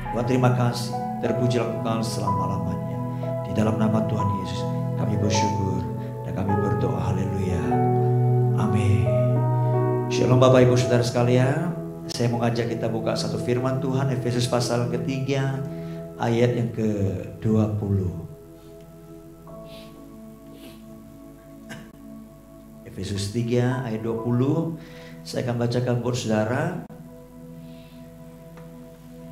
Tuhan terima kasih, terpujilah Engkau selama-lamanya. Di dalam nama Tuhan Yesus kami bersyukur dan kami berdoa. Haleluya. Amin. Shalom Bapak Ibu Saudara sekalian. Saya mau ngajak kita buka satu firman Tuhan, Efesus pasal ketiga ayat yang ke-20. Efesus 3 ayat 20. Saya akan bacakan buat saudara.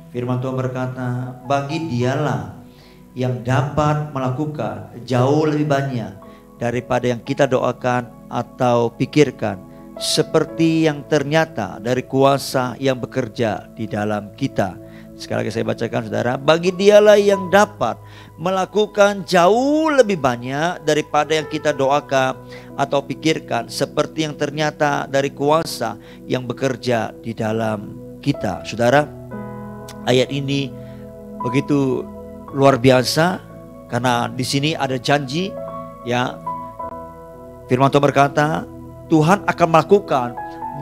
Firman Tuhan berkata, bagi Dialah yang dapat melakukan jauh lebih banyak daripada yang kita doakan atau pikirkan, seperti yang ternyata dari kuasa yang bekerja di dalam kita. Sekali lagi saya bacakan saudara, bagi Dialah yang dapat melakukan jauh lebih banyak daripada yang kita doakan atau pikirkan, seperti yang ternyata dari kuasa yang bekerja di dalam kita. Saudara, ayat ini begitu luar biasa karena di sini ada janji, ya. Firman Tuhan berkata, Tuhan akan melakukan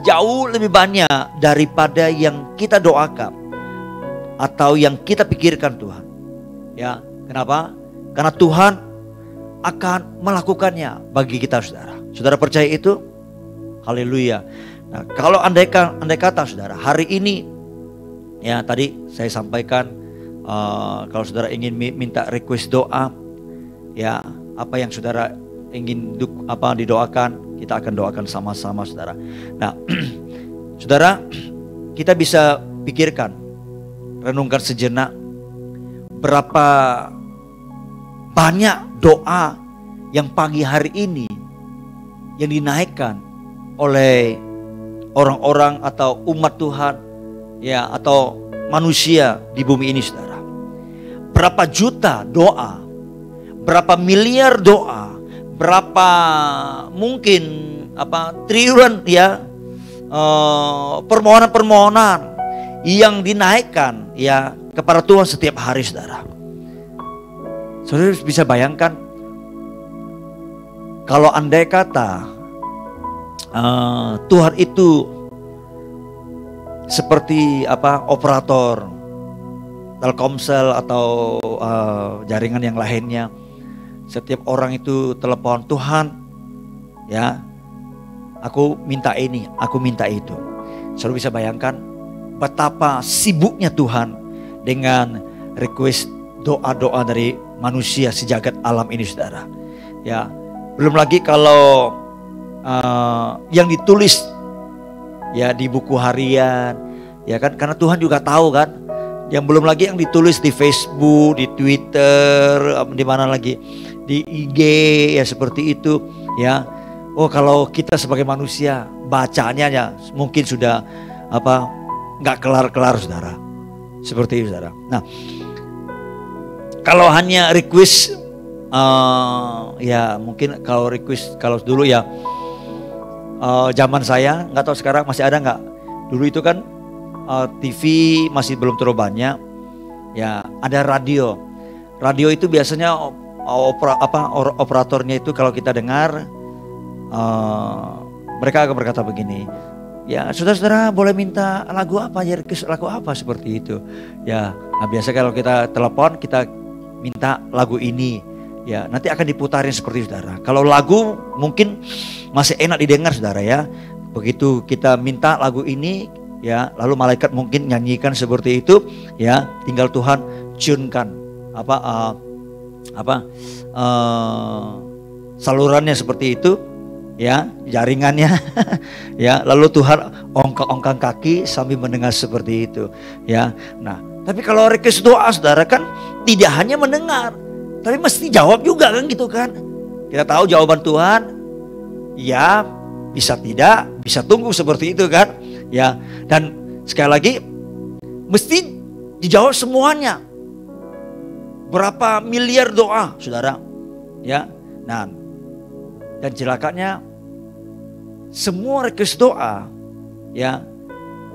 jauh lebih banyak daripada yang kita doakan atau yang kita pikirkan Tuhan. Ya, kenapa? Karena Tuhan akan melakukannya bagi kita, saudara. Saudara percaya itu? Haleluya. Nah, kalau andai kata saudara hari ini, ya tadi saya sampaikan, kalau saudara ingin minta request doa, ya apa yang saudara ingin didoakan, kita akan doakan sama-sama, saudara. Nah, saudara, kita bisa pikirkan, renungkan sejenak, berapa banyak doa yang pagi hari ini yang dinaikkan oleh orang-orang atau umat Tuhan, ya, atau manusia di bumi ini, saudara. Berapa juta doa, berapa miliar doa, berapa mungkin triliun, ya, permohonan-permohonan yang dinaikkan, ya, kepada Tuhan setiap hari, saudara. Saudara bisa bayangkan kalau andai kata Tuhan itu seperti operator Telkomsel atau jaringan yang lainnya. Setiap orang itu telepon, Tuhan, ya, aku minta ini, aku minta itu. Saudara bisa bayangkan betapa sibuknya Tuhan dengan request doa-doa dari manusia sejagat alam ini, saudara. Ya, belum lagi kalau yang ditulis, ya, di buku harian, ya kan, karena Tuhan juga tahu kan. Yang belum lagi yang ditulis di Facebook, di Twitter, di mana lagi, di IG, ya seperti itu, ya. Oh, kalau kita sebagai manusia bacanya ya mungkin sudah nggak kelar-kelar, saudara. Seperti itu, saudara. Nah, kalau hanya request, ya mungkin kalau request, kalau dulu ya zaman saya, nggak tahu sekarang masih ada nggak. Dulu itu kan TV masih belum terlalu banyak, ya, ada radio. Radio itu biasanya operatornya itu kalau kita dengar, mereka akan berkata begini, ya, saudara-saudara boleh minta lagu apa, ya, lagu apa, seperti itu. Ya, nah biasa kalau kita telepon, kita minta lagu ini, ya, nanti akan diputarin seperti itu, saudara. Kalau lagu mungkin masih enak didengar, saudara, ya. Begitu kita minta lagu ini, ya, lalu malaikat mungkin nyanyikan seperti itu, ya, tinggal Tuhan tunkan salurannya seperti itu, ya, jaringannya, ya, lalu Tuhan ongkang-ongkang kaki sambil mendengar seperti itu, ya. Nah, tapi kalau request doa, saudara, kan tidak hanya mendengar, tapi mesti jawab juga, kan, gitu kan. Kita tahu jawaban Tuhan, ya, bisa tidak, bisa tunggu, seperti itu kan, ya. Dan sekali lagi mesti dijawab semuanya. Berapa miliar doa, saudara, ya. Nah, dan celakanya semua request doa, ya,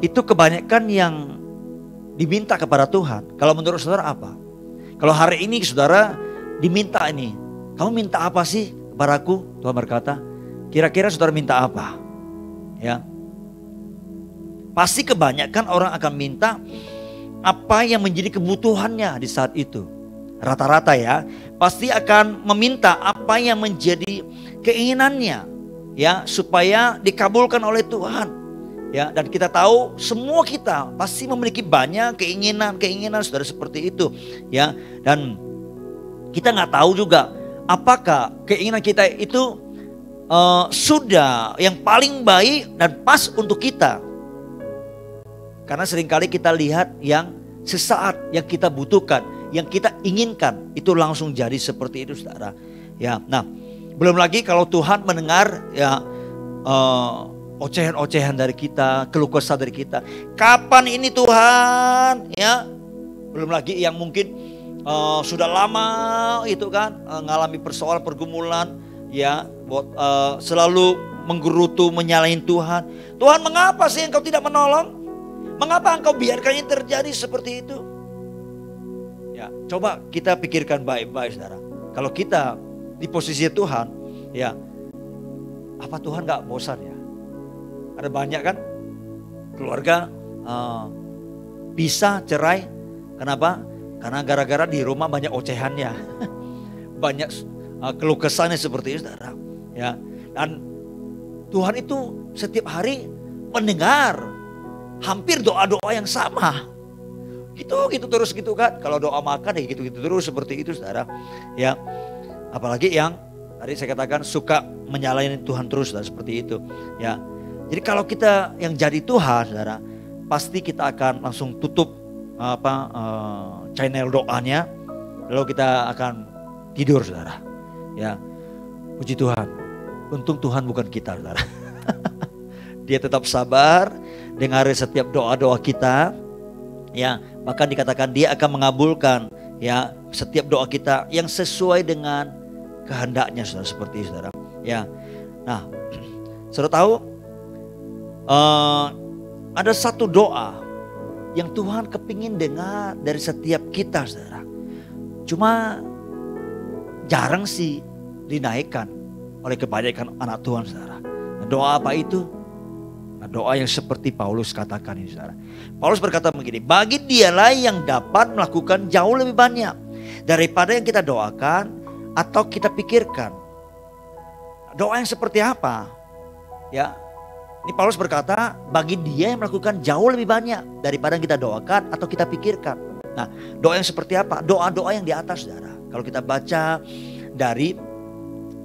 itu kebanyakan yang diminta kepada Tuhan. Kalau menurut saudara apa? Kalau hari ini saudara diminta ini, kamu minta apa sih kepadaku? Tuhan berkata, kira-kira saudara minta apa? Ya, pasti kebanyakan orang akan minta apa yang menjadi kebutuhannya di saat itu. Rata-rata ya, pasti akan meminta apa yang menjadi keinginannya, ya, supaya dikabulkan oleh Tuhan. Ya, dan kita tahu semua kita pasti memiliki banyak keinginan saudara seperti itu, ya. Dan kita nggak tahu juga apakah keinginan kita itu sudah yang paling baik dan pas untuk kita. Karena seringkali kita lihat yang sesaat yang kita butuhkan, yang kita inginkan itu langsung jadi seperti itu, saudara. Ya, nah, belum lagi kalau Tuhan mendengar ya ocehan-ocehan dari kita, keluh kesah dari kita. Kapan ini Tuhan? Ya, belum lagi yang mungkin sudah lama itu kan ngalami persoalan pergumulan, ya, selalu menggerutu menyalahin Tuhan. Tuhan, mengapa sih Engkau tidak menolong? Mengapa Engkau biarkan ini terjadi seperti itu? Ya, coba kita pikirkan baik-baik, saudara. Kalau kita di posisi Tuhan, ya, apa Tuhan gak bosan ya? Ada banyak kan keluarga pisah, cerai. Kenapa? Karena gara-gara di rumah banyak ocehannya. Banyak keluh kesahnya seperti itu, saudara. Ya, dan Tuhan itu setiap hari mendengar hampir doa-doa yang sama. Gitu terus gitu kan. Kalau doa makan ya gitu terus seperti itu, saudara. Ya, apalagi yang tadi saya katakan suka menyalahin Tuhan terus, saudara, seperti itu. Ya, jadi kalau kita yang jadi Tuhan, saudara, pasti kita akan langsung tutup channel doanya, lalu kita akan tidur, saudara. Ya, puji Tuhan. Untung Tuhan bukan kita, saudara. Dia tetap sabar, dengar setiap doa-doa kita. Ya, bahkan dikatakan Dia akan mengabulkan ya setiap doa kita yang sesuai dengan kehendaknya, saudara, seperti itu, saudara. Ya, nah, saudara tahu ada satu doa yang Tuhan kepingin dengar dari setiap kita, saudara. Cuma jarang sih dinaikkan oleh kebanyakan anak Tuhan, saudara. Nah, doa apa itu? Nah, doa yang seperti Paulus katakan ini, saudara. Paulus berkata begini, bagi Dialah yang dapat melakukan jauh lebih banyak daripada yang kita doakan atau kita pikirkan. Doa yang seperti apa? Ya, ini Paulus berkata, bagi Dia yang melakukan jauh lebih banyak daripada yang kita doakan atau kita pikirkan. Nah, doa yang seperti apa? Doa-doa yang di atas, saudara. Kalau kita baca dari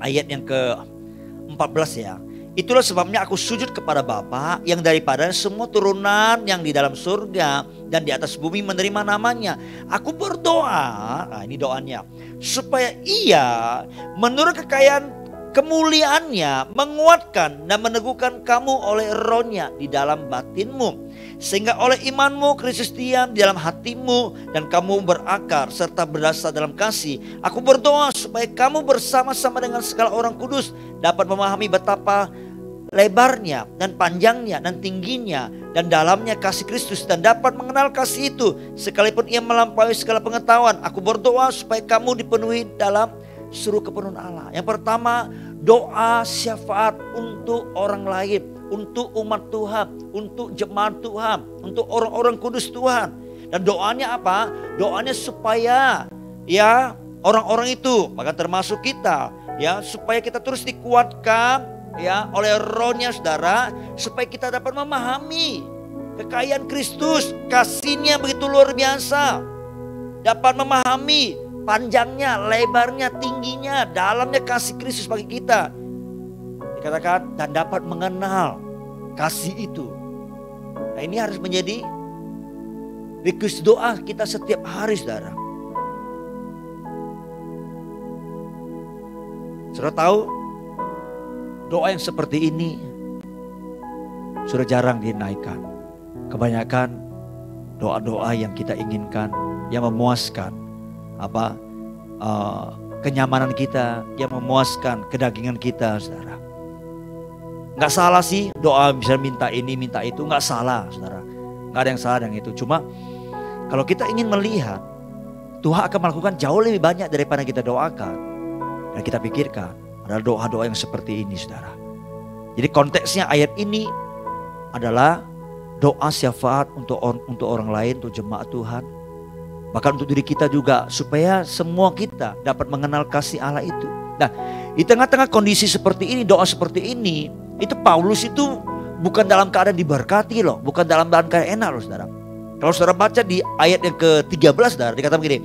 ayat yang ke-14 ya. Itulah sebabnya aku sujud kepada Bapa yang daripada semua turunan yang di dalam surga dan di atas bumi menerima namanya. Aku berdoa, nah ini doanya, supaya Ia menurut kekayaan kemuliaannya menguatkan dan meneguhkan kamu oleh rohnya di dalam batinmu. Sehingga oleh imanmu Kristus diam di dalam hatimu dan kamu berakar serta berdasar dalam kasih. Aku berdoa supaya kamu bersama-sama dengan segala orang kudus dapat memahami betapa lebarnya dan panjangnya dan tingginya dan dalamnya kasih Kristus dan dapat mengenal kasih itu sekalipun ia melampaui segala pengetahuan. Aku berdoa supaya kamu dipenuhi dalam seluruh kepenuhan Allah. Yang pertama, doa syafaat untuk orang lain, untuk umat Tuhan, untuk jemaat Tuhan, untuk orang-orang kudus Tuhan. Dan doanya apa? Doanya supaya ya orang-orang itu, bahkan termasuk kita, ya, supaya kita terus dikuatkan ya oleh rohnya, saudara, supaya kita dapat memahami kekayaan Kristus, kasih-Nya begitu luar biasa. Dapat memahami panjangnya, lebarnya, tingginya, dalamnya kasih Kristus bagi kita. Dikatakan dan dapat mengenal kasih itu. Nah, ini harus menjadi request doa kita setiap hari, saudara. Saudara tahu doa yang seperti ini sudah jarang dinaikkan. Kebanyakan doa-doa yang kita inginkan, yang memuaskan kenyamanan kita, yang memuaskan kedagingan kita, saudara. Nggak salah sih doa bisa minta ini minta itu, nggak salah, saudara. Nggak ada yang salah dengan itu. Cuma kalau kita ingin melihat Tuhan akan melakukan jauh lebih banyak daripada kita doakan dan kita pikirkan, adalah doa-doa yang seperti ini, saudara. Jadi konteksnya ayat ini adalah doa syafaat untuk orang lain, untuk jemaat Tuhan. Bahkan untuk diri kita juga, supaya semua kita dapat mengenal kasih Allah itu. Nah, di tengah-tengah kondisi seperti ini, doa seperti ini, itu Paulus itu bukan dalam keadaan diberkati loh, bukan dalam keadaan enak loh saudara. Kalau saudara baca di ayat yang ke-13 saudara, dikatakan begini,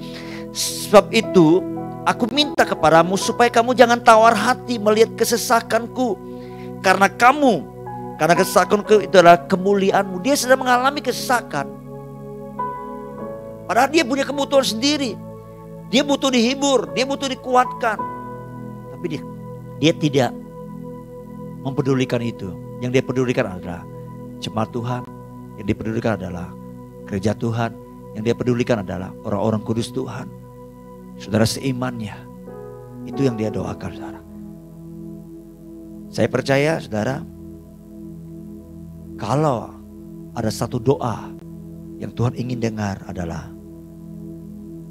sebab itu aku minta kepadamu supaya kamu jangan tawar hati melihat kesesakanku. Karena kesesakanku itu adalah kemuliaanmu. Dia sedang mengalami kesesakan. Padahal dia punya kebutuhan sendiri. Dia butuh dihibur, dia butuh dikuatkan. Tapi dia tidak mempedulikan itu. Yang dia pedulikan adalah jemaat Tuhan. Yang dia pedulikan adalah gereja Tuhan. Yang dia pedulikan adalah orang-orang kudus Tuhan. Saudara seimannya. Itu yang dia doakan saudara. Saya percaya saudara, kalau ada satu doa yang Tuhan ingin dengar adalah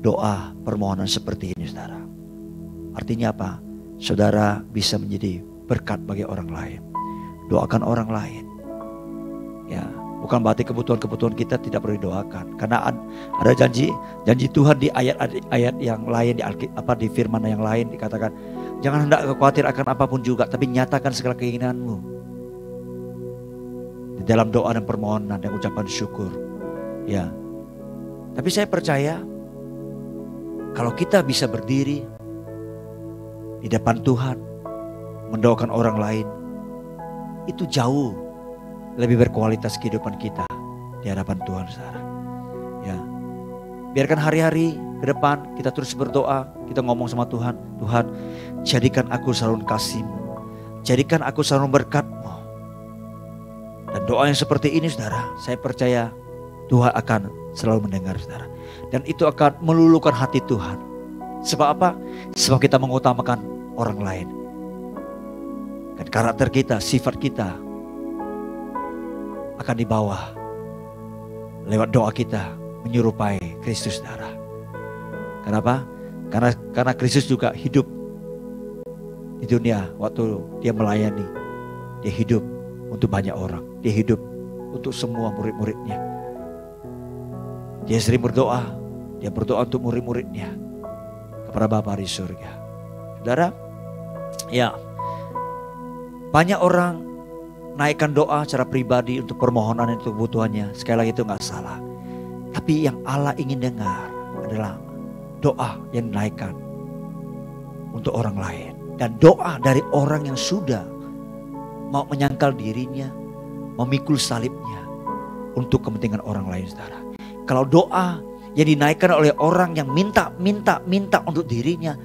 doa permohonan seperti ini saudara. Artinya apa? Saudara bisa menjadi berkat bagi orang lain. Doakan orang lain. Ya, bukan berarti kebutuhan-kebutuhan kita tidak perlu didoakan. Karena ada janji Tuhan di ayat-ayat yang lain, di firman yang lain dikatakan, jangan hendak khawatir akan apapun juga, tapi nyatakan segala keinginanmu di dalam doa dan permohonan dan ucapan syukur. Ya. Tapi saya percaya kalau kita bisa berdiri di depan Tuhan mendoakan orang lain, itu jauh lebih berkualitas kehidupan kita di hadapan Tuhan saudara. Ya. Biarkan hari-hari ke depan kita terus berdoa, kita ngomong sama Tuhan, Tuhan jadikan aku saluran kasih-Mu, jadikan aku saluran berkat-Mu. Dan doa yang seperti ini saudara, saya percaya Tuhan akan selalu mendengar saudara. Dan itu akan meluluhkan hati Tuhan. Sebab apa? Sebab kita mengutamakan orang lain. Dan karakter kita, sifat kita akan dibawa lewat doa kita menyerupai Kristus saudara. Kenapa? Karena Kristus juga hidup di dunia waktu dia melayani. Dia hidup untuk banyak orang. Dia hidup untuk semua murid-muridnya. Dia sering berdoa. Dia berdoa untuk murid-muridnya kepada Bapa di surga. Saudara, ya, banyak orang naikkan doa secara pribadi untuk permohonan dan kebutuhannya. Sekali lagi itu gak salah. Tapi yang Allah ingin dengar adalah doa yang dinaikkan untuk orang lain. Dan doa dari orang yang sudah mau menyangkal dirinya, memikul salibnya untuk kepentingan orang lain saudara. Kalau doa yang dinaikkan oleh orang yang minta untuk dirinya,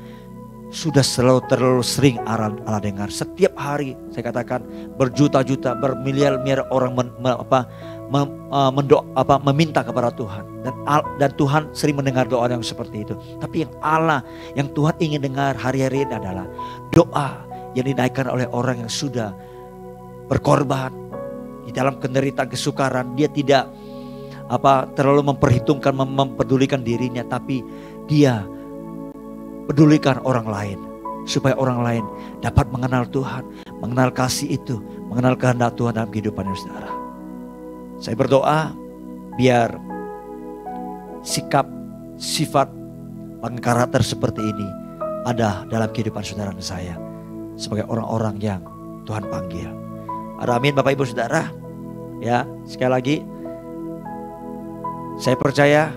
sudah terlalu sering Allah dengar. Setiap hari saya katakan berjuta-juta, bermiliar-miliar orang meminta kepada Tuhan. Dan Tuhan sering mendengar doa yang seperti itu. Tapi yang Tuhan ingin dengar hari-hari ini adalah doa yang dinaikkan oleh orang yang sudah berkorban di dalam penderitaan kesukaran. Dia tidak terlalu memperhitungkan, mempedulikan dirinya, tapi dia pedulikan orang lain supaya orang lain dapat mengenal Tuhan, mengenal kasih itu, mengenal kehendak Tuhan dalam kehidupannya saudara. Saya berdoa biar sikap, sifat, karakter seperti ini ada dalam kehidupan saudara dan saya sebagai orang-orang yang Tuhan panggil. Ada amin Bapak Ibu Saudara. Ya, sekali lagi saya percaya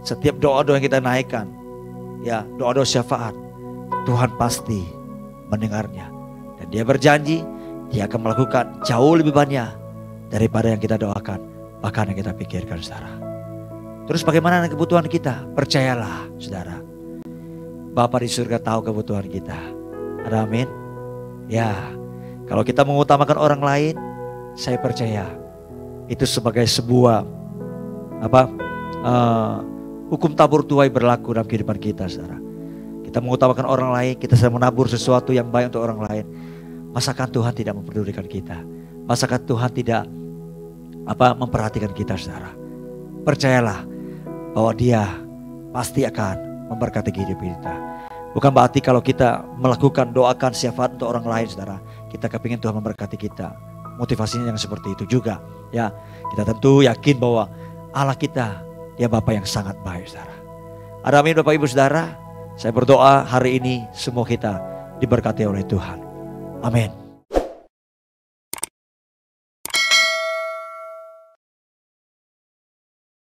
setiap doa-doa yang kita naikkan, ya, doa-doa syafaat, Tuhan pasti mendengarnya. Dan dia berjanji dia akan melakukan jauh lebih banyak daripada yang kita doakan, bahkan yang kita pikirkan saudara. Terus bagaimana dengan kebutuhan kita? Percayalah saudara, Bapa di surga tahu kebutuhan kita. Ada amin? Ya, kalau kita mengutamakan orang lain, saya percaya itu sebagai sebuah hukum tabur tuai berlaku dalam kehidupan kita saudara. Kita mengutamakan orang lain, kita sedang menabur sesuatu yang baik untuk orang lain. Masakan Tuhan tidak mempedulikan kita? Masakan Tuhan tidak memperhatikan kita saudara? Percayalah bahwa Dia pasti akan memberkati kehidupan kita. Bukan berarti kalau kita melakukan doakan syafaat untuk orang lain saudara, kita kepingin Tuhan memberkati kita. motivasinya yang seperti itu juga. Ya, kita tentu yakin bahwa Allah kita, Dia Bapa yang sangat baik, saudara. Ada amin Bapak Ibu Saudara. Saya berdoa hari ini semua kita diberkati oleh Tuhan. Amin.